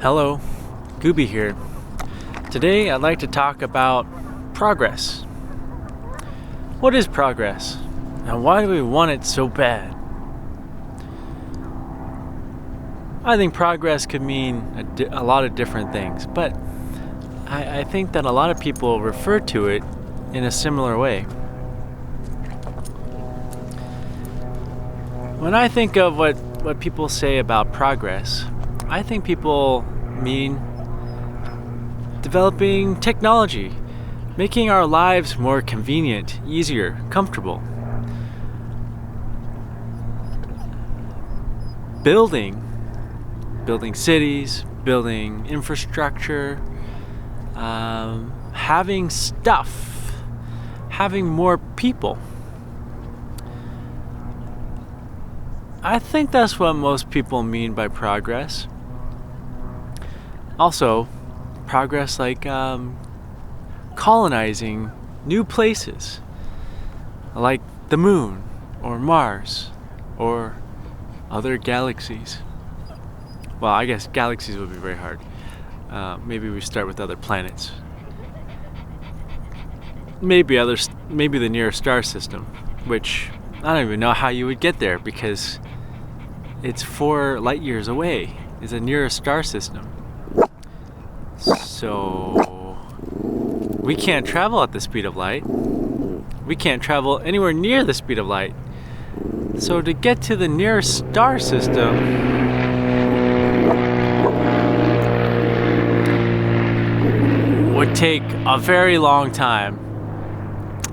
Hello, Gooby here. Today I'd like to talk about progress. What is progress? And why do we want it so bad? I think progress could mean a lot of different things, but I think that a lot of people refer to it in a similar way. When I think of what people say about progress, I think people mean developing technology, making our lives more convenient, easier, comfortable. Building cities, building infrastructure, having stuff, having more people. I think that's what most people mean by progress. Also, progress like colonizing new places, like the moon or Mars or other galaxies. Well, I guess galaxies would be very hard. Maybe we start with other planets. Maybe the nearest star system, which I don't even know how you would get there because it's 4 light years away. It's the nearest star system. So we can't travel at the speed of light. We can't travel anywhere near the speed of light. So to get to the nearest star system, would take a very long time.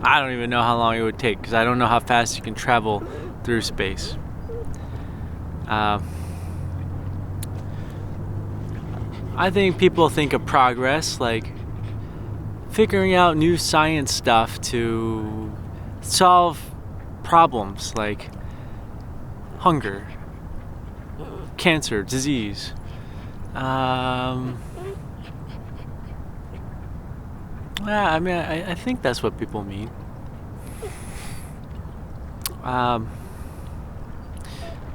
I don't even know how long it would take because I don't know how fast you can travel through space. I think people think of progress like figuring out new science stuff to solve problems like hunger, cancer, disease. I think that's what people mean.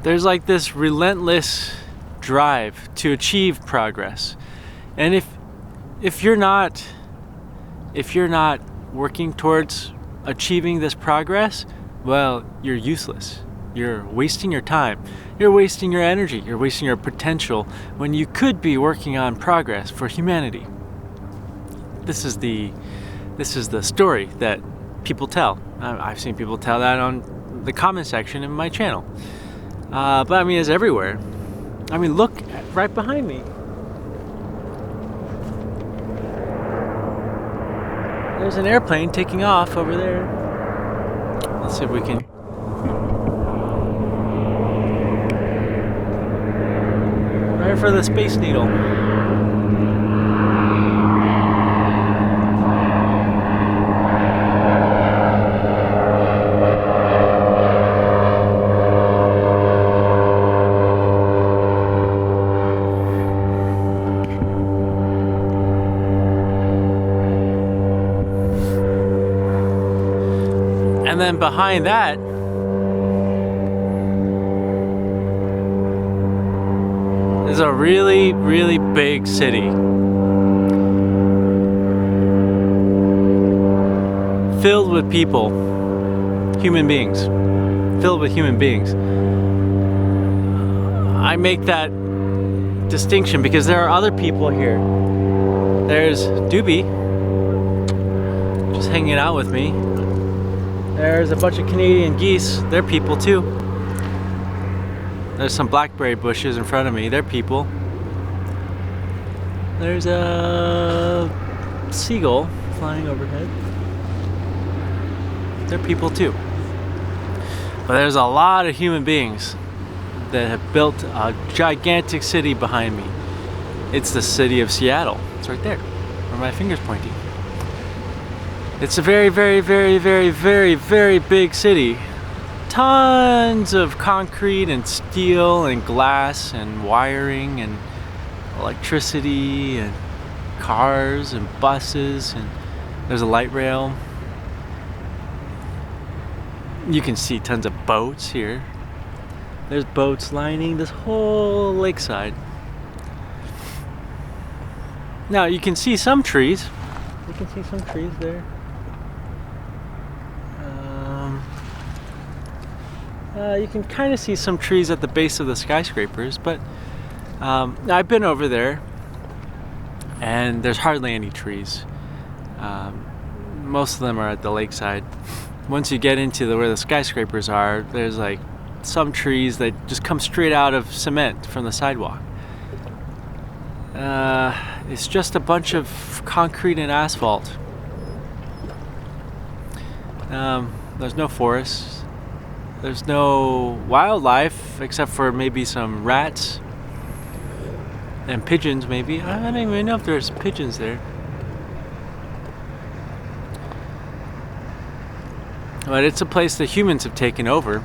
There's like this relentless drive to achieve progress, and if you're not working towards achieving this progress, well, you're useless. You're wasting your time. You're wasting your energy. You're wasting your potential when you could be working on progress for humanity. This is the story that people tell. I've seen people tell that on the comment section in my channel. But I mean, it's everywhere. I mean, look right behind me. There's an airplane taking off over there. Let's see if we can. Right for the Space Needle. And then behind that is a really, really big city. Filled with people, human beings. Filled with human beings. I make that distinction because there are other people here. There's Doobie, just hanging out with me. There's a bunch of Canadian geese. They're people too. There's some blackberry bushes in front of me. They're people. There's a seagull flying overhead. They're people too. But there's a lot of human beings that have built a gigantic city behind me. It's the city of Seattle. It's right there, where my finger's pointing. It's a very, very, very, very, very, very big city. Tons of concrete and steel and glass and wiring and electricity and cars and buses, and there's a light rail. You can see tons of boats here. There's boats lining this whole lakeside. Now you can see some trees. You can see some trees there. You can kind of see some trees at the base of the skyscrapers, but I've been over there and there's hardly any trees. Most of them are at the lakeside. Once you get into where the skyscrapers are, there's like some trees that just come straight out of cement from the sidewalk. It's just a bunch of concrete and asphalt. There's no forests. There's no wildlife except for maybe some rats and pigeons maybe. I don't even know if there's pigeons there. But it's a place that humans have taken over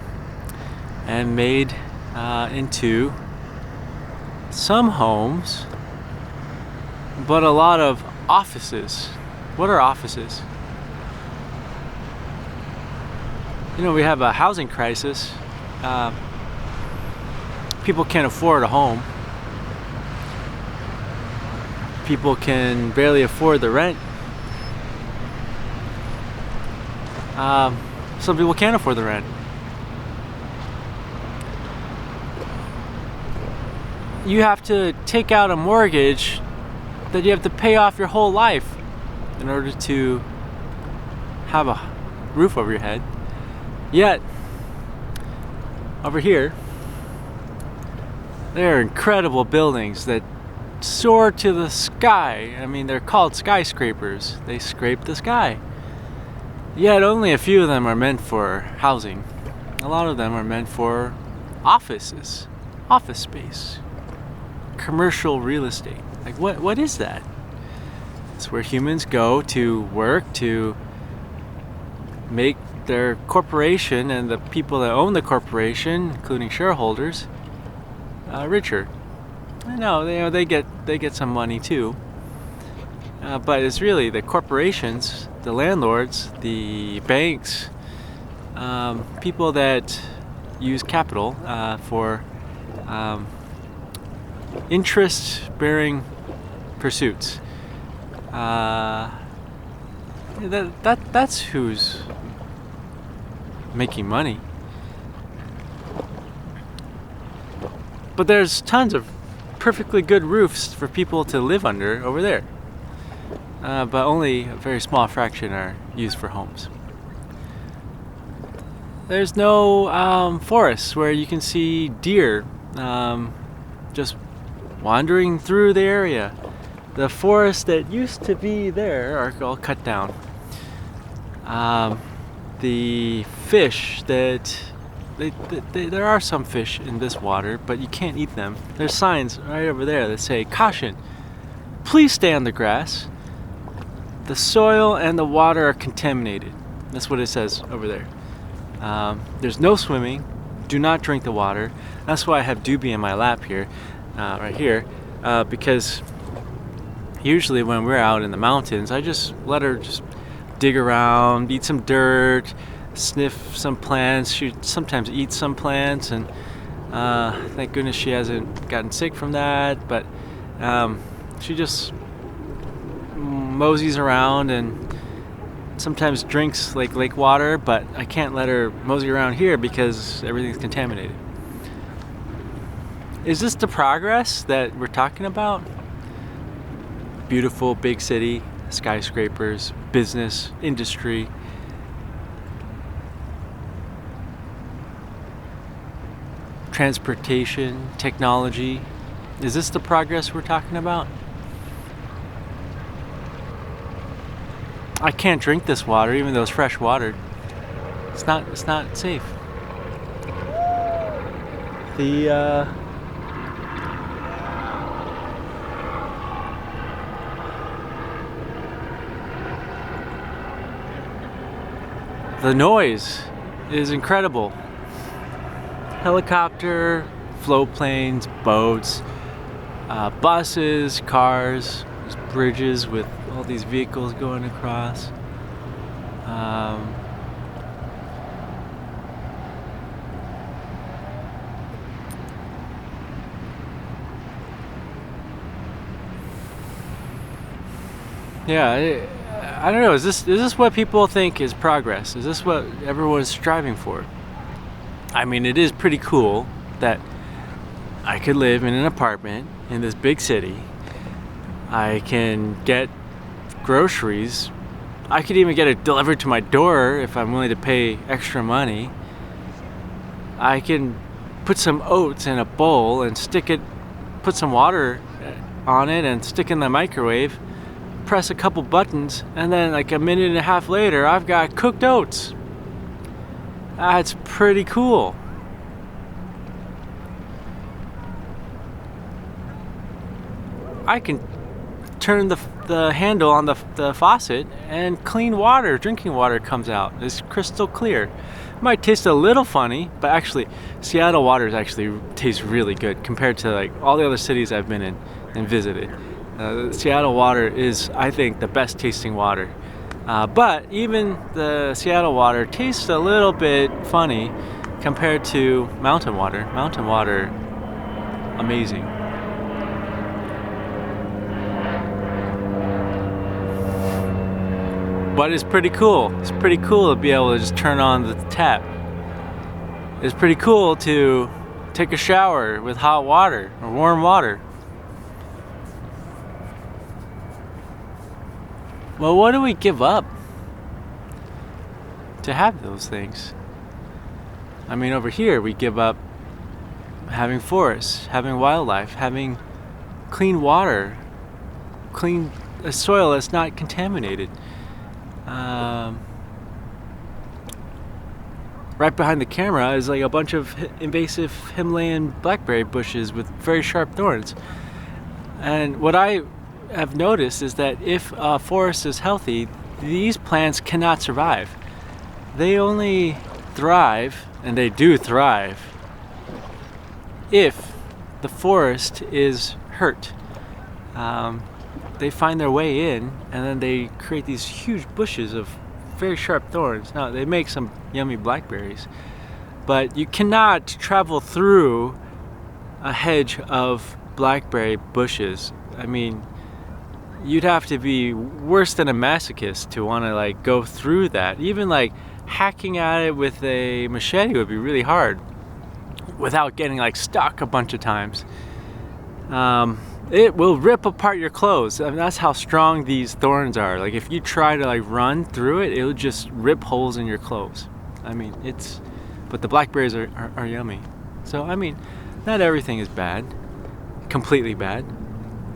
and made into some homes, but a lot of offices. What are offices? You know, we have a housing crisis. People can't afford a home. People can barely afford the rent. Some people can't afford the rent. You have to take out a mortgage that you have to pay off your whole life in order to have a roof over your head. Yet, over here, there are incredible buildings that soar to the sky. I mean, they're called skyscrapers. They scrape the sky. Yet, only a few of them are meant for housing. A lot of them are meant for offices, office space, commercial real estate. Like, what is that? It's where humans go to work to make their corporation and the people that own the corporation, including shareholders, richer. I know they get some money too, but it's really the corporations, the landlords, the banks, people that use capital for interest-bearing pursuits. That's who's making money. But there's tons of perfectly good roofs for people to live under over there. But only a very small fraction are used for homes. There's no forests where you can see deer just wandering through the area. The forests that used to be there are all cut down. The fish that there are some fish in this water, but you can't eat them. There's signs right over there that say, "Caution, please stay on the grass. The soil and the water are contaminated." That's what it says over there. There's no swimming. Do not drink the water. That's why I have Doobie in my lap here, right here, because usually when we're out in the mountains, I just let her just dig around, eat some dirt, sniff some plants. She sometimes eats some plants, and thank goodness she hasn't gotten sick from that, but she just moseys around and sometimes drinks like lake water, but I can't let her mosey around here because everything's contaminated. Is this the progress that we're talking about? Beautiful big city, skyscrapers, business, industry. Transportation, technology. Is this the progress we're talking about? I can't drink this water, even though it's fresh water. It's not safe. The noise is incredible. Helicopter, float planes, boats, buses, cars, there's bridges with all these vehicles going across. Yeah, I don't know. Is this what people think is progress? Is this what everyone's striving for? I mean, it is pretty cool that I could live in an apartment in this big city. I can get groceries. I could even get it delivered to my door if I'm willing to pay extra money. I can put some oats in a bowl and put some water on it and stick it in the microwave, press a couple buttons, and then like a minute and a half later, I've got cooked oats. That's pretty cool. I can turn the handle on the faucet and clean water, drinking water comes out. It's crystal clear. It might taste a little funny, but actually Seattle water tastes really good compared to like all the other cities I've been in and visited. Seattle water is, I think, the best tasting water. But even the Seattle water tastes a little bit funny compared to mountain water. Mountain water, amazing. But it's pretty cool. It's pretty cool to be able to just turn on the tap. It's pretty cool to take a shower with hot water or warm water. Well, what do we give up to have those things? I mean, over here we give up having forests, having wildlife, having clean water, clean soil that's not contaminated. Right behind the camera is like a bunch of invasive Himalayan blackberry bushes with very sharp thorns. And what I have noticed is that if a forest is healthy, these plants cannot survive. They only thrive, and they do thrive, if the forest is hurt. They find their way in, and then they create these huge bushes of very sharp thorns. Now, they make some yummy blackberries, but you cannot travel through a hedge of blackberry bushes. I mean, you'd have to be worse than a masochist to want to like go through that. Even like hacking at it with a machete would be really hard without getting like stuck a bunch of times. It will rip apart your clothes. I mean, that's how strong these thorns are. Like if you try to like run through it, it'll just rip holes in your clothes. I mean, but the blackberries are yummy. So I mean, not everything is bad, completely bad.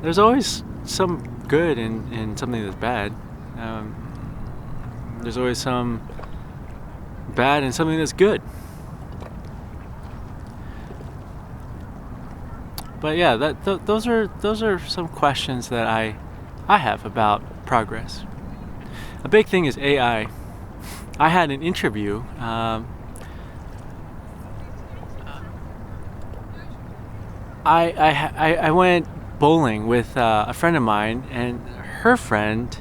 There's always some good in something that's bad. There's always some bad in something that's good. But yeah, those are some questions that I have about progress. A big thing is AI. I had an interview. I went bowling with a friend of mine, and her friends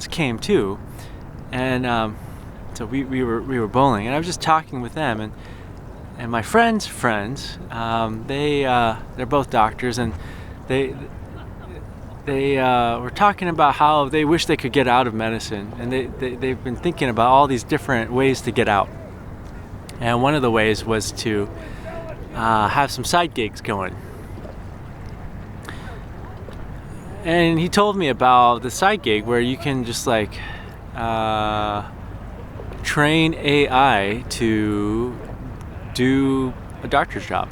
came too, and so we were bowling, and I was just talking with them, and my friends' friends, they're both doctors, and they were talking about how they wish they could get out of medicine, and they've been thinking about all these different ways to get out, and one of the ways was to have some side gigs going. And he told me about the side gig where you can just like train AI to do a doctor's job.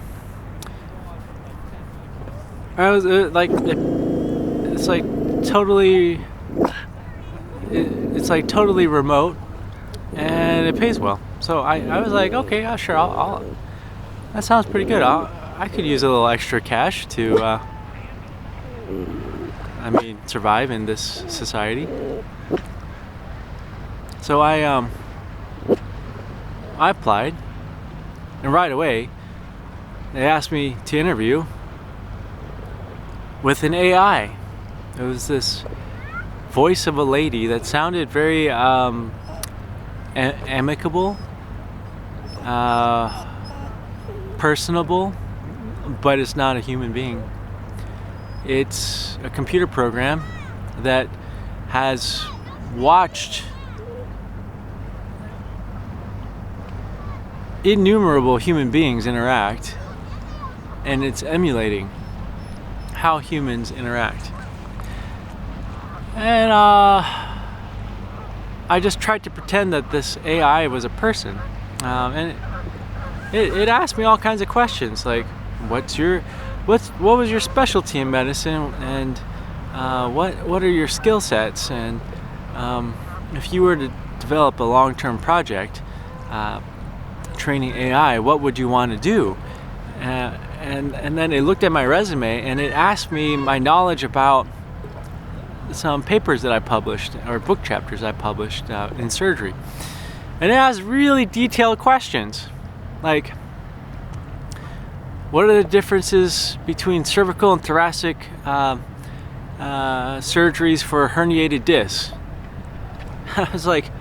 I was it's like totally remote, and it pays well. So I was like, okay, yeah, sure, I'll that sounds pretty good. I could use a little extra cash to survive in this society. So I applied, and right away they asked me to interview with an AI. It was this voice of a lady that sounded very amicable, personable, but it's not a human being. It's a computer program, that has watched innumerable human beings interact, and it's emulating how humans interact. And I just tried to pretend that this AI was a person, and it asked me all kinds of questions, like what was your specialty in medicine, and what are your skill sets, and if you were to develop a long-term project training AI, what would you want to do? And then it looked at my resume and it asked me my knowledge about some papers that I published, or book chapters I published in surgery. And it asked really detailed questions, like what are the differences between cervical and thoracic surgeries for herniated discs? I was like,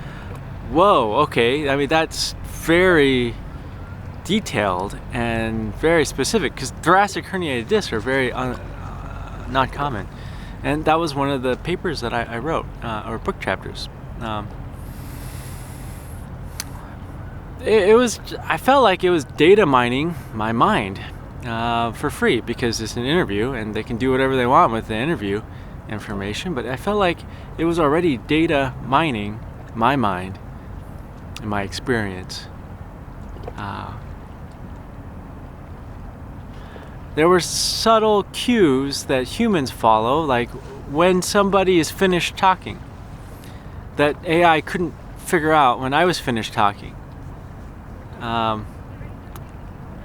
whoa, okay. I mean, that's very detailed and very specific, because thoracic herniated discs are very not common. And that was one of the papers that I wrote, or book chapters. I felt like it was data mining my mind for free, because it's an interview and they can do whatever they want with the interview information. But I felt like it was already data mining my mind and my experience. There were subtle cues that humans follow, like when somebody is finished talking, that AI couldn't figure out when I was finished talking.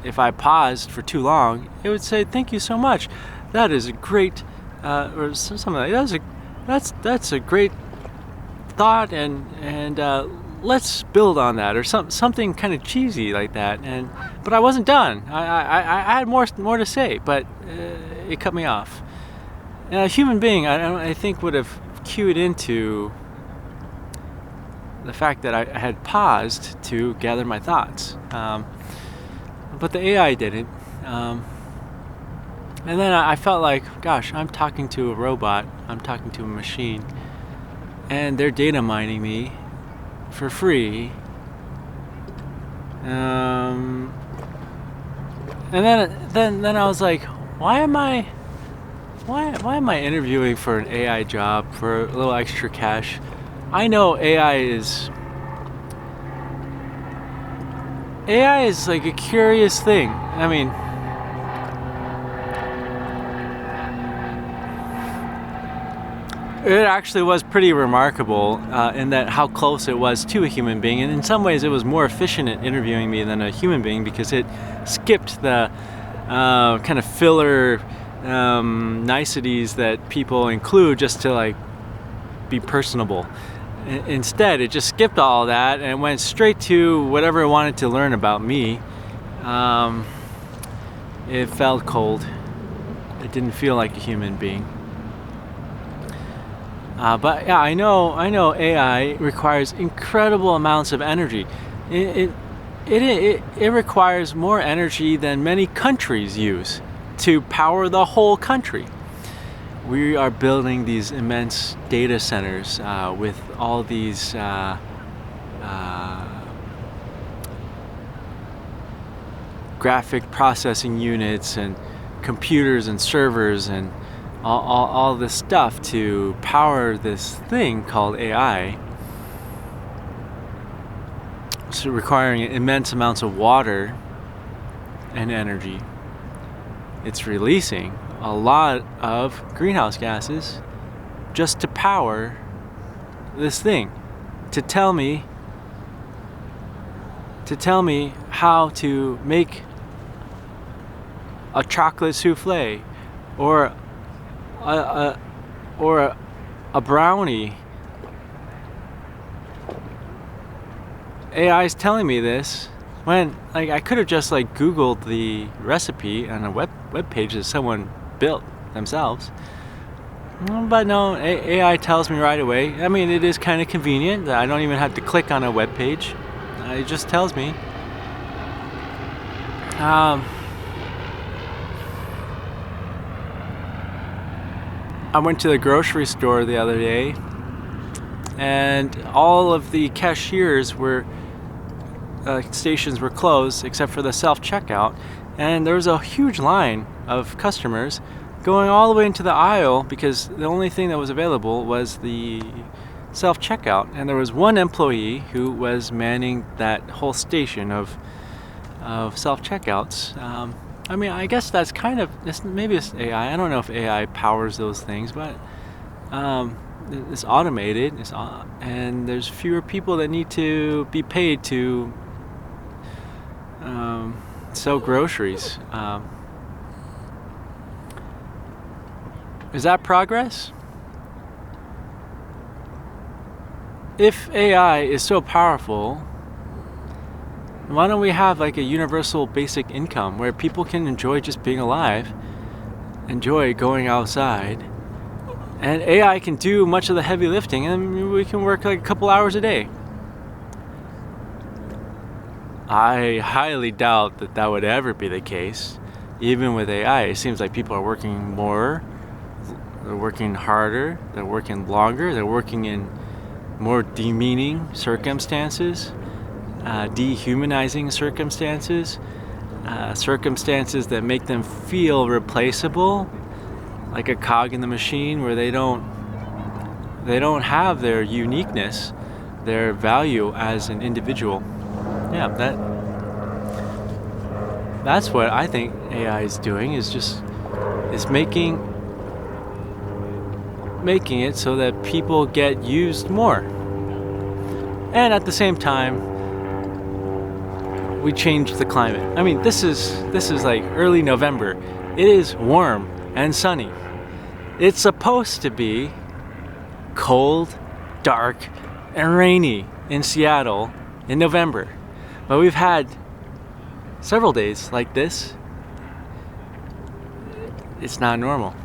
If I paused for too long, it would say, "Thank you so much. That is a great," or something like that. That's a great thought, and let's build on that, or something kind of cheesy like that. But I wasn't done. I had more to say, but it cut me off. A human being, I think, would have cued into the fact that I had paused to gather my thoughts, but the AI didn't. And then I felt like, gosh, I'm talking to a robot. I'm talking to a machine, and they're data mining me for free. And then I was like, why am I interviewing for an AI job for a little extra cash? I know AI is like a curious thing. I mean, it actually was pretty remarkable in that how close it was to a human being, and in some ways it was more efficient at interviewing me than a human being, because it skipped the kind of filler niceties that people include just to like be personable. Instead, it just skipped all that and went straight to whatever it wanted to learn about me. It felt cold. It didn't feel like a human being. But yeah, I know AI requires incredible amounts of energy. It requires more energy than many countries use to power the whole country. We are building these immense data centers with all these graphic processing units and computers and servers and all this stuff to power this thing called AI. So requiring immense amounts of water and energy. It's releasing a lot of greenhouse gases just to power this thing, to tell me how to make a chocolate souffle or a brownie. AI is telling me this when, like, I could have just like Googled the recipe on a web page that someone built themselves. But no, AI tells me right away. I mean, it is kind of convenient that I don't even have to click on a web page. It just tells me. I went to the grocery store the other day, and all of the cashiers were stations were closed except for the self-checkout, and there was a huge line of customers going all the way into the aisle because the only thing that was available was the self-checkout, and there was one employee who was manning that whole station of self-checkouts. I mean, I guess that's kind of, maybe it's AI. I don't know if AI powers those things, but it's automated, and there's fewer people that need to be paid to sell groceries. Is that progress? If AI is so powerful, why don't we have like a universal basic income where people can enjoy just being alive, enjoy going outside, and AI can do much of the heavy lifting, and we can work like a couple hours a day? I highly doubt that would ever be the case. Even with AI, it seems like people are working more, they're working harder, they're working longer, they're working in more demeaning circumstances, dehumanizing circumstances, circumstances that make them feel replaceable, like a cog in the machine where they don't have their uniqueness, their value as an individual. Yeah, that's what I think AI is doing, is making it so that people get used more. And at the same time, we change the climate. I mean, this is like early November. It is warm and sunny. It's supposed to be cold, dark, and rainy in Seattle in November. But we've had several days like this. It's not normal.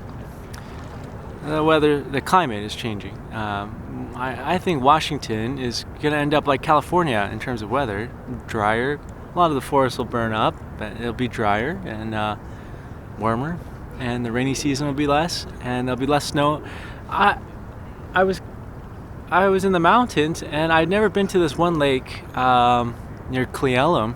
The climate is changing. I think Washington is going to end up like California in terms of weather. Drier. A lot of the forests will burn up, but it'll be drier and warmer. And the rainy season will be less, and there'll be less snow. I was in the mountains, and I'd never been to this one lake near Cle Elum.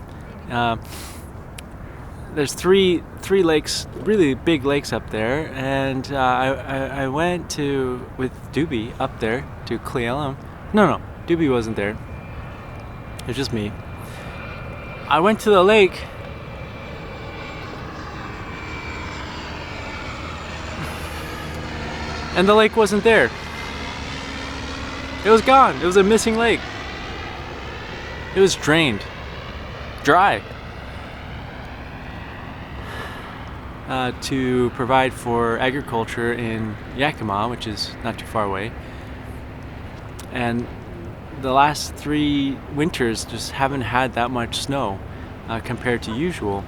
There's three lakes, really big lakes up there, and I went with Doobie up there to Cle Elum. No, Doobie wasn't there. It was just me. I went to the lake, and the lake wasn't there. It was gone. It was a missing lake. It was drained, dry. To provide for agriculture in Yakima, which is not too far away. And the last 3 winters just haven't had that much snow compared to usual.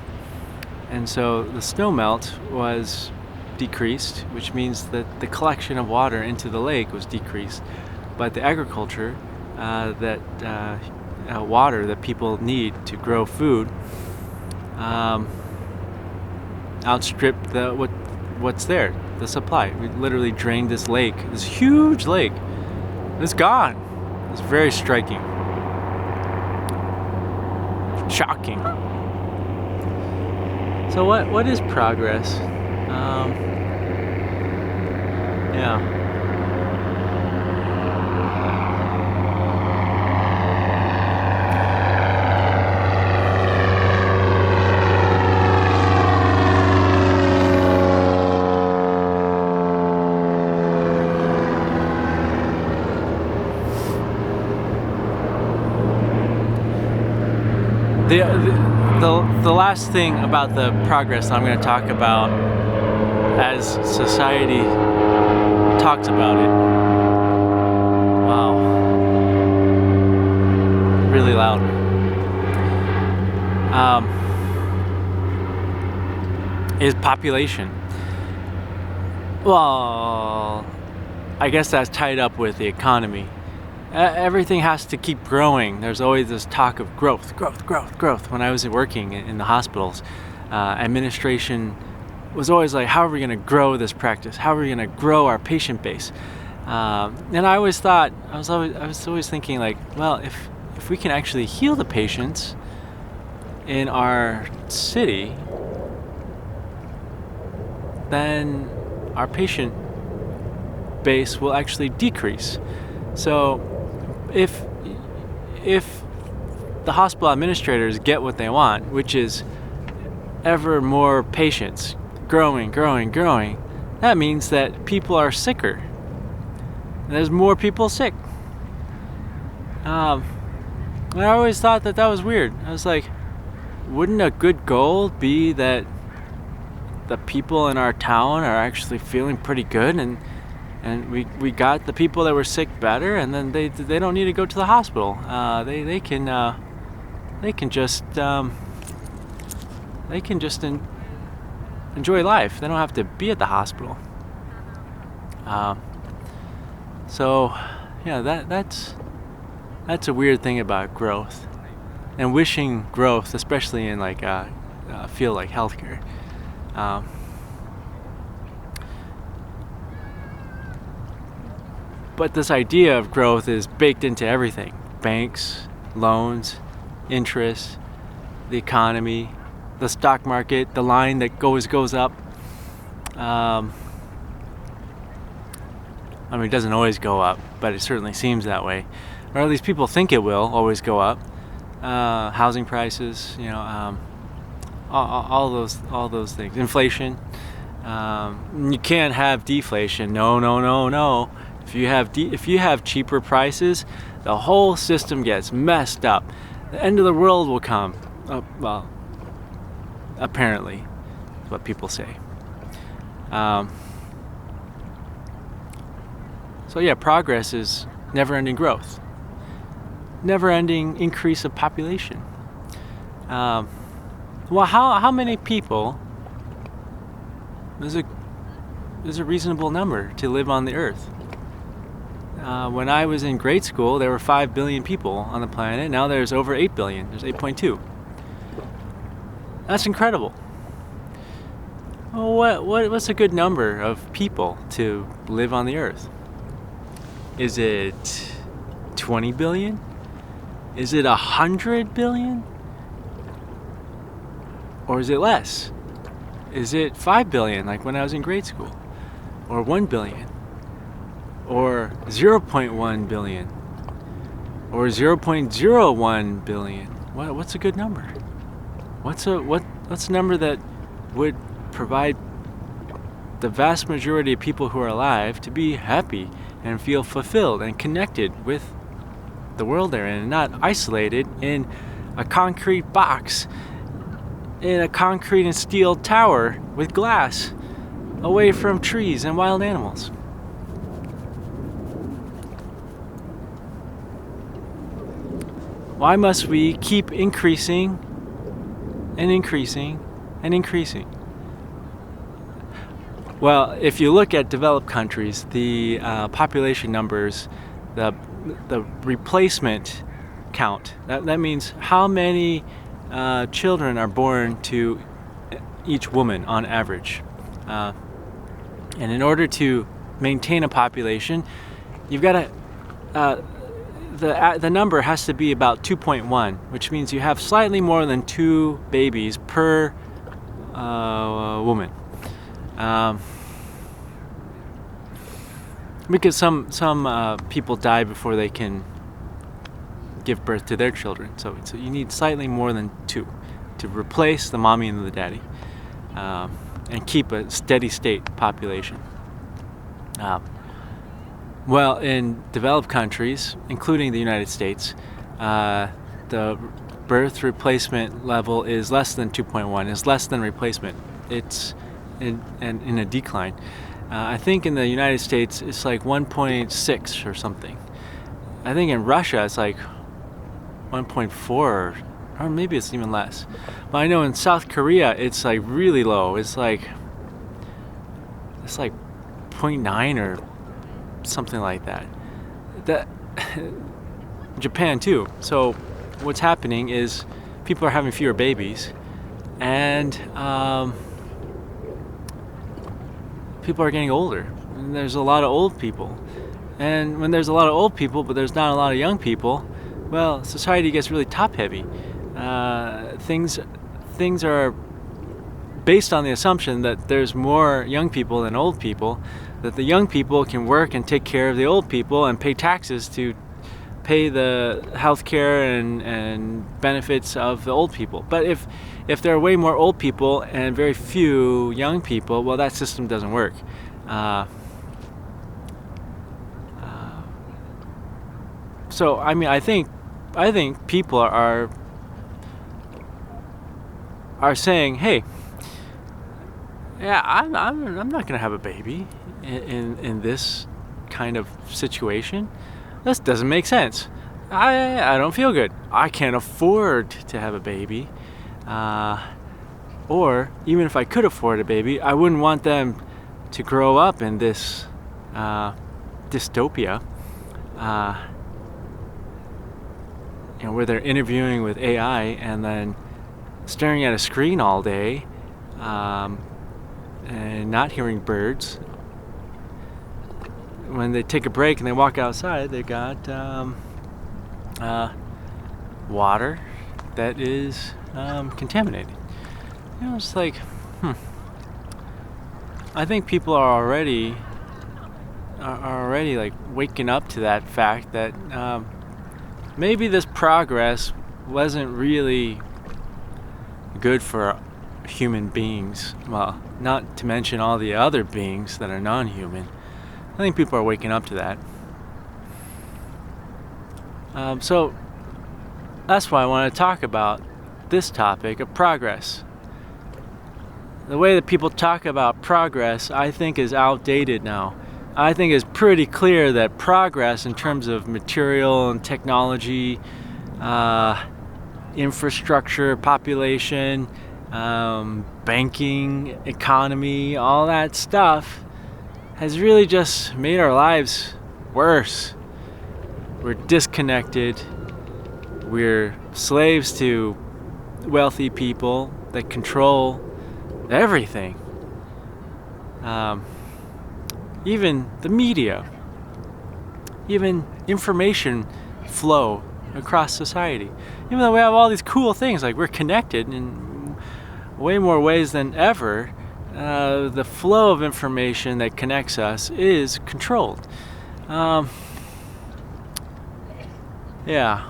And so the snow melt was decreased, which means that the collection of water into the lake was decreased. But the agriculture, water that people need to grow food, outstripped what's there, the supply. We literally drained this lake, this huge lake. It's gone. It's very striking. Shocking. So what is progress? Yeah. The last thing about the progress I'm going to talk about as society talks about it. Wow. Really loud. Is population. Well, I guess that's tied up with the economy. Everything has to keep growing. There's always this talk of growth. When I was working in the hospitals, administration was always like, how are we going to grow this practice? How are we going to grow our patient base? And I always thought, I was always thinking like, well, if we can actually heal the patients in our city, then our patient base will actually decrease. So if the hospital administrators get what they want, which is ever more patients growing, that means that people are sicker. There's more people sick. I always thought that was weird. I was like, wouldn't a good goal be that the people in our town are actually feeling pretty good, and we got the people that were sick better, and then they don't need to go to the hospital. They can just enjoy life. They don't have to be at the hospital. So yeah, that's a weird thing about growth, and wishing growth, especially in like a field like healthcare. But this idea of growth is baked into everything: banks, loans, interest, the economy, the stock market, the line that goes up. I mean, it doesn't always go up, but it certainly seems that way, or at least people think it will always go up. Housing prices, all those things. Inflation. You can't have deflation. No. If you have cheaper prices, the whole system gets messed up. The end of the world will come. Well, apparently, is what people say. So yeah, progress is never-ending growth, never-ending increase of population. Well, how many people is a reasonable number to live on the earth? When I was in grade school, there were 5 billion people on the planet. Now there's over 8 billion. There's 8.2. That's incredible. Well, what's a good number of people to live on the earth? Is it 20 billion? Is it 100 billion? Or is it less? Is it 5 billion, like when I was in grade school? Or 1 billion? Or 0.1 billion? Or 0.01 billion? What's a good number? What's a number that would provide the vast majority of people who are alive to be happy and feel fulfilled and connected with the world they're in, and not isolated in a concrete box, in a concrete and steel tower with glass, away from trees and wild animals? Why must we keep increasing and increasing and increasing? Well, if you look at developed countries, the population numbers, the replacement count, that means how many children are born to each woman on average. And in order to maintain a population, you've got to, the number has to be about 2.1, which means you have slightly more than 2 babies per woman. Because some people die before they can give birth to their children, so you need slightly more than 2 to replace the mommy and the daddy, and keep a steady state population. Well, in developed countries, including the United States, the birth replacement level is less than 2.1, is less than replacement. It's in a decline. I think in the United States it's like 1.6 or something. I think in Russia it's like 1.4 or maybe it's even less. But I know in South Korea it's like really low. It's like 0.9 or something like that. Japan too. So what's happening is people are having fewer babies, and people are getting older, and there's a lot of old people. And when there's a lot of old people, but there's not a lot of young people, well, society gets really top-heavy. Things are based on the assumption that there's more young people than old people, that the young people can work and take care of the old people and pay taxes to pay the health care and benefits of the old people. But if there are way more old people and very few young people, well, that system doesn't work. So I mean, I think people are saying, hey, yeah, I'm not gonna have a baby in this kind of situation. This doesn't make sense. I don't feel good. I can't afford to have a baby. Or even if I could afford a baby, I wouldn't want them to grow up in this dystopia, where they're interviewing with AI and then staring at a screen all day, and not hearing birds. When they take a break and they walk outside, they got water that is contaminated. It's like, I think people are already like waking up to that fact that maybe this progress wasn't really good for human beings. Well, not to mention all the other beings that are non-human. I think people are waking up to that. So that's why I want to talk about this topic of progress. The way that people talk about progress, I think, is outdated now. I think it's pretty clear that progress in terms of material and technology, infrastructure, population, banking, economy, all that stuff has really just made our lives worse. We're disconnected. We're slaves to wealthy people that control everything. Even the media, even information flow across society. Even though we have all these cool things, like we're connected in way more ways than ever, the flow of information that connects us is controlled. Yeah.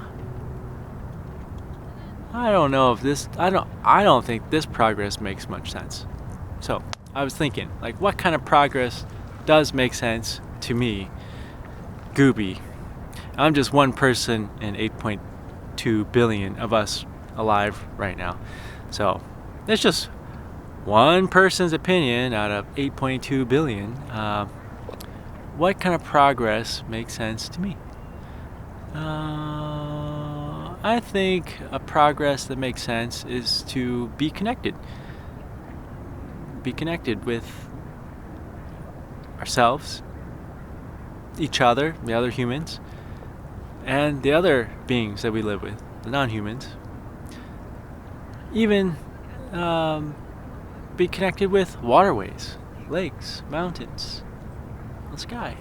I don't know if this, I don't think this progress makes much sense. So I was thinking, like, what kind of progress does make sense to me? Gooby. I'm just one person in 8.2 billion of us alive right now. So it's just one person's opinion out of 8.2 billion. What kind of progress makes sense to me? I think a progress that makes sense is to be connected. Be connected with ourselves, each other, the other humans, and the other beings that we live with, the non-humans. Even be connected with waterways, lakes, mountains, the sky.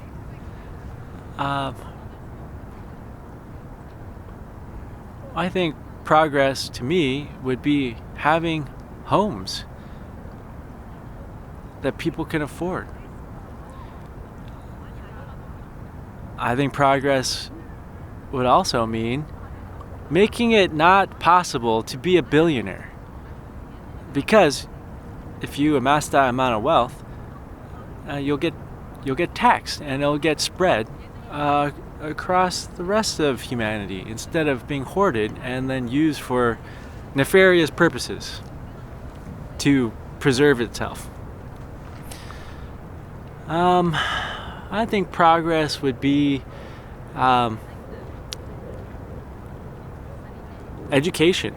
I think progress to me would be having homes that people can afford. I think progress would also mean making it not possible to be a billionaire. Because if you amass that amount of wealth, you'll get taxed, and it'll get spread across the rest of humanity instead of being hoarded and then used for nefarious purposes to preserve itself. I think progress would be education,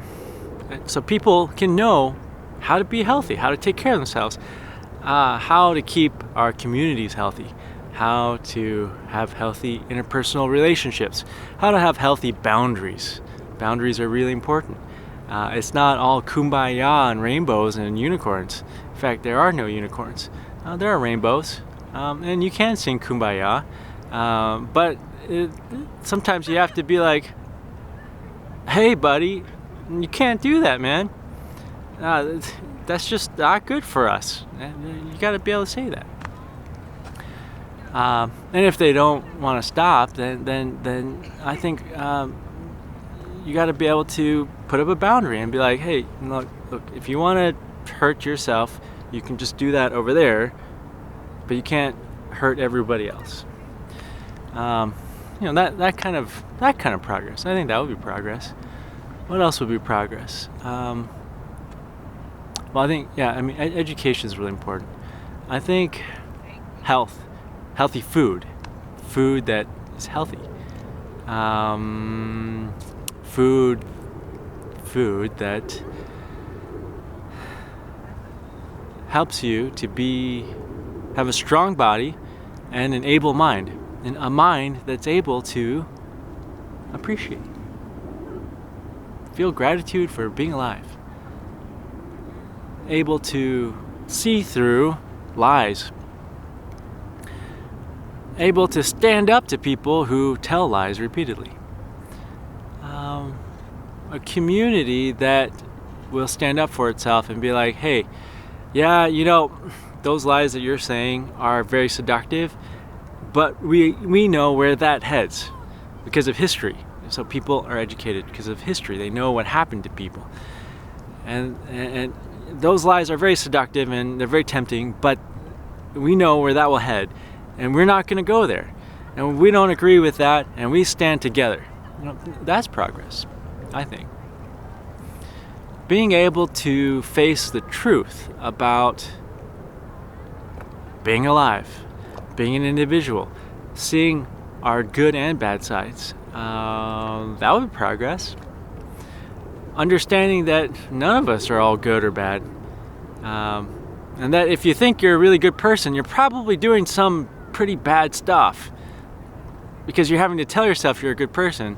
so people can know how to be healthy, how to take care of themselves, how to keep our communities healthy, how to have healthy interpersonal relationships, how to have healthy boundaries. Boundaries are really important. It's not all kumbaya and rainbows and unicorns. In fact, there are no unicorns. there are rainbows, and you can sing Kumbaya, but sometimes you have to be like, hey buddy, you can't do that, man. That's just not good for us. You got to be able to say that. And if they don't want to stop, then I think you got to be able to put up a boundary and be like, hey, look, if you want to hurt yourself, you can just do that over there, but you can't hurt everybody else. That kind of progress. I think that would be progress. What else would be progress? Well, I think education is really important. I think healthy food that is healthy. Food that helps you to have a strong body and an able mind, and a mind that's able to appreciate, feel gratitude for being alive, able to see through lies, able to stand up to people who tell lies repeatedly. A community that will stand up for itself and be like, hey, yeah, those lies that you're saying are very seductive, but we know where that heads because of history. So people are educated because of history. They know what happened to people. And those lies are very seductive and they're very tempting, but we know where that will head, and we're not going to go there. And we don't agree with that, and we stand together. That's progress, I think. Being able to face the truth about being alive, being an individual, seeing our good and bad sides, that would be progress. Understanding that none of us are all good or bad, and that if you think you're a really good person, you're probably doing some pretty bad stuff because you're having to tell yourself you're a good person,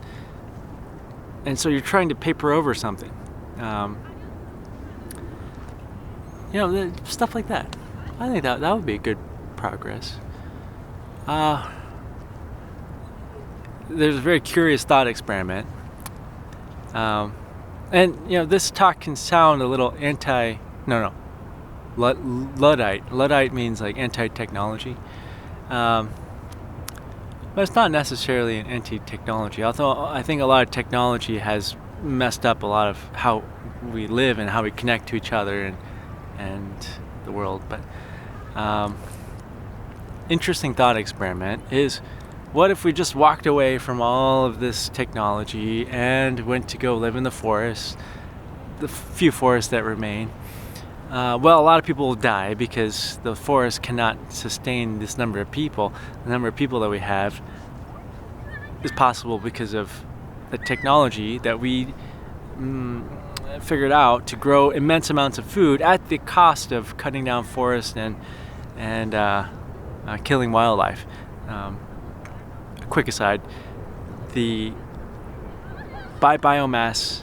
and so you're trying to paper over something. Stuff like that. I think that would be good progress. There's a very curious thought experiment. This talk can sound a little Luddite. Luddite means like anti-technology. But it's not necessarily an anti-technology, although I think a lot of technology has messed up a lot of how we live and how we connect to each other and the world. But interesting thought experiment is, what if we just walked away from all of this technology and went to go live in the forest, the few forests that remain? A lot of people will die because the forest cannot sustain this number of people. The number of people that we have is possible because of the technology that we figured out to grow immense amounts of food at the cost of cutting down forests and killing wildlife. Quick aside, by biomass,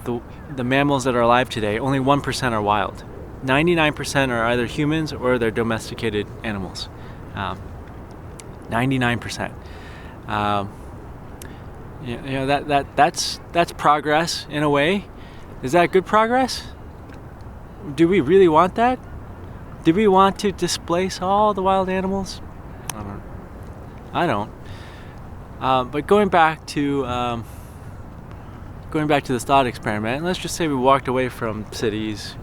the mammals that are alive today, only 1% are wild. 99% are either humans or they're domesticated animals. 99%. That's progress in a way. Is that good progress? Do we really want that? Do we want to displace all the wild animals? I don't. But going back to this thought experiment, let's just say we walked away from cities,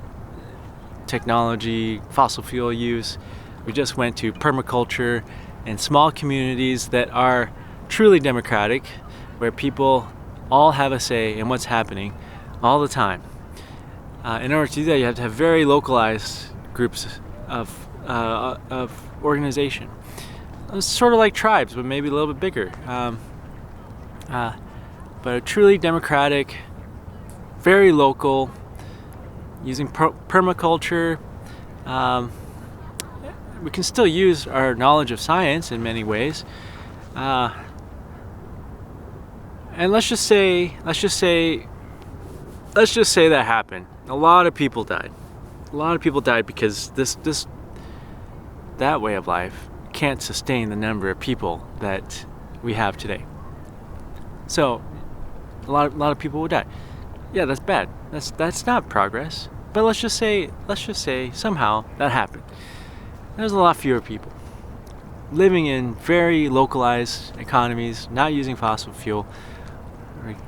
technology, fossil fuel use. We just went to permaculture and small communities that are truly democratic, where people all have a say in what's happening all the time. In order to do that, you have to have very localized groups of organization. It's sort of like tribes, but maybe a little bit bigger. But a truly democratic, very local, using permaculture. We can still use our knowledge of science in many ways. And let's just say that happened. A lot of people died. A lot of people died because this that way of life can't sustain the number of people that we have today. So a lot of people would die. Yeah, that's bad. That's not progress. But let's just say somehow that happened. There's a lot fewer people living in very localized economies, not using fossil fuel,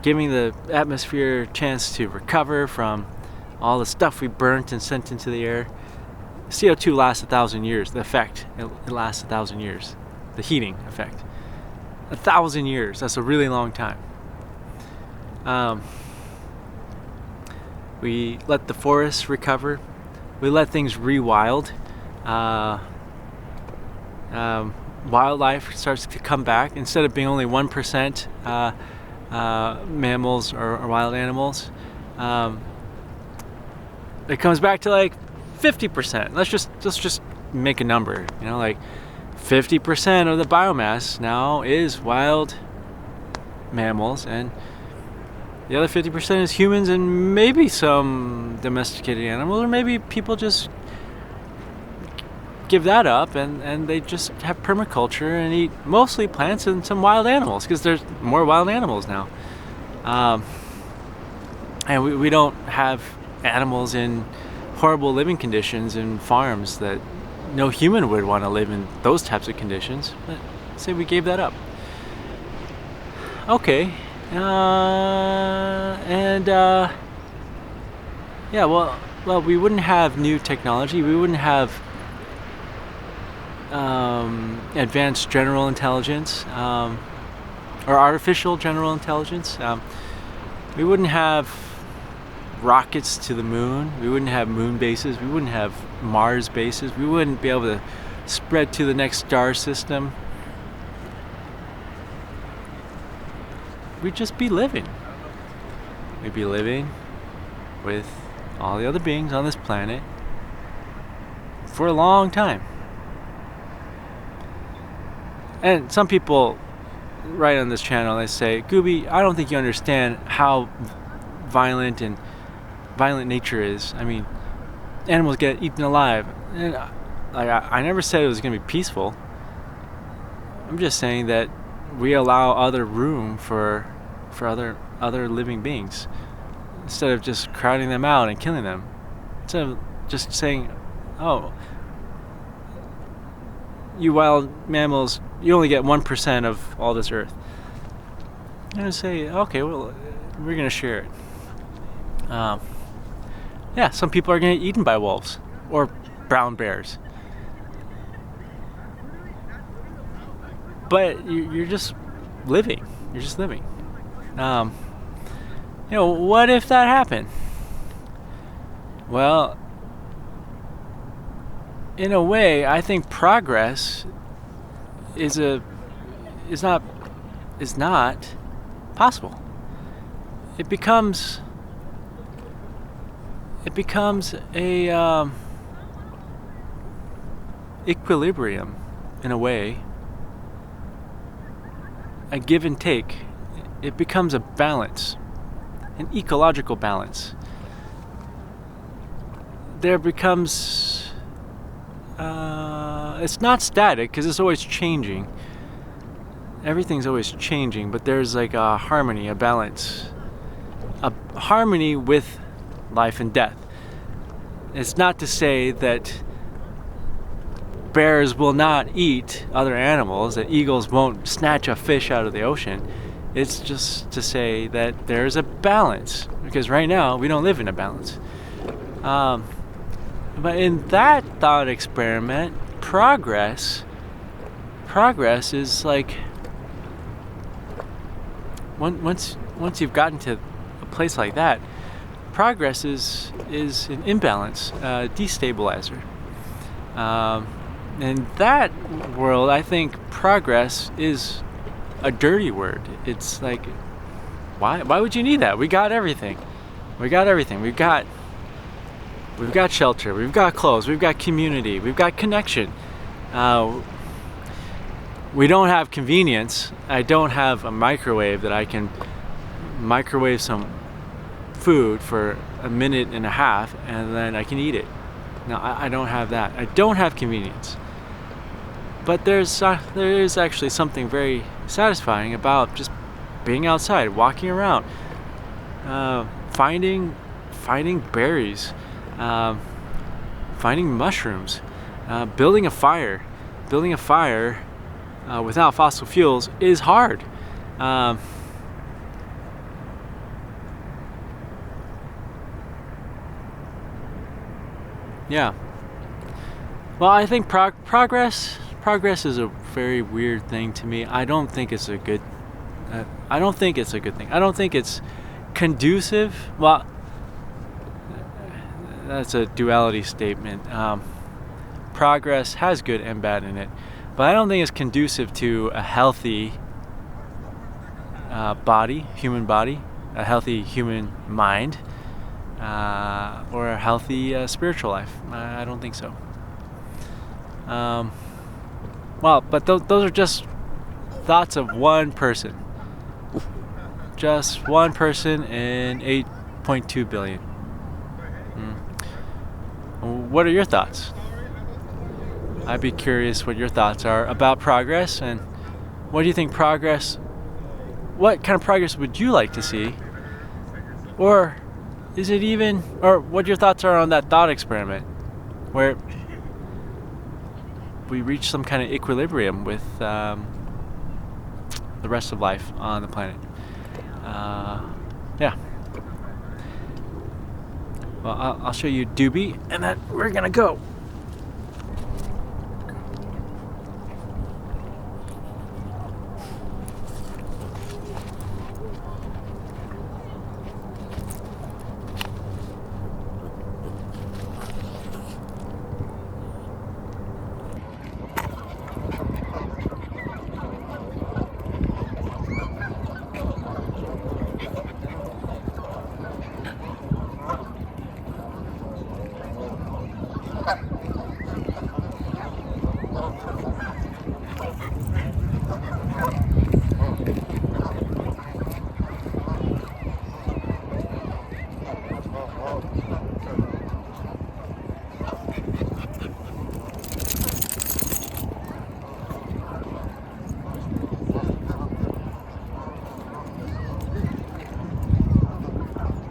giving the atmosphere a chance to recover from all the stuff we burnt and sent into the air. CO2 lasts 1,000 years. The effect, it lasts 1,000 years. The heating effect. 1,000 years. That's a really long time. We let the forests recover. We let things rewild. Wildlife starts to come back. Instead of being only 1% mammals or wild animals, it comes back to like 50%. Let's just make a number. Like 50% of the biomass now is wild mammals, and the other 50% is humans and maybe some domesticated animals, or maybe people just give that up and they just have permaculture and eat mostly plants and some wild animals, because there's more wild animals now. And we don't have animals in horrible living conditions in farms that no human would want to live in those types of conditions. But say we gave that up. Okay. Yeah, well, we wouldn't have new technology. We wouldn't have advanced general intelligence, or artificial general intelligence. We wouldn't have rockets to the moon. We wouldn't have moon bases. We wouldn't have Mars bases. We wouldn't be able to spread to the next star system. We'd just be living. We'd be living with all the other beings on this planet for a long time. And some people write on this channel, they say, Gooby, I don't think you understand how violent nature is. I mean, animals get eaten alive. And I never said it was going to be peaceful. I'm just saying that we allow other room for other living beings, instead of just crowding them out and killing them. Instead of just saying, oh, you wild mammals, you only get 1% of all this earth. I'm gonna say, okay, well, we're gonna share it. Yeah, some people are gonna get eaten by wolves or brown bears. But you're just living. You're just living. What if that happened? Well, in a way, I think progress is not possible. It becomes a equilibrium, in a way, a give and take. It becomes a balance, an ecological balance. There becomes, it's not static because it's always changing. Everything's always changing, but there's like a harmony, a balance, a harmony with life and death. It's not to say that bears will not eat other animals, that eagles won't snatch a fish out of the ocean. It's just to say that there's a balance, because right now we don't live in a balance. But in that thought experiment, progress is like, once you've gotten to a place like that, progress is an imbalance, destabilizer. In that world, I think progress is a dirty word. It's like, why would you need that? We got everything. We've got shelter, we've got clothes, we've got community, we've got connection. We don't have convenience. I don't have a microwave that I can microwave some food for a minute and a half and then I can eat it. No, I don't have that. I don't have convenience. But there is actually something very satisfying about just being outside, walking around, finding berries, finding mushrooms, building a fire. Building a fire without fossil fuels is hard. Yeah. Well, I think progress is a very weird thing to me. I don't think it's a good. I don't think it's a good thing. I don't think it's conducive. Well, that's a duality statement. Progress has good and bad in it, but I don't think it's conducive to a healthy human body, a healthy human mind, or a healthy spiritual life. I don't think so. Well, but those are just thoughts of one person. Just one person in 8.2 billion. What are your thoughts? I'd be curious what your thoughts are about progress, and what do you think what kind of progress would you like to see? Or is it even, or what your thoughts are on that thought experiment where we reach some kind of equilibrium with the rest of life on the planet? Yeah. Well, I'll show you Doobie, and then we're gonna go.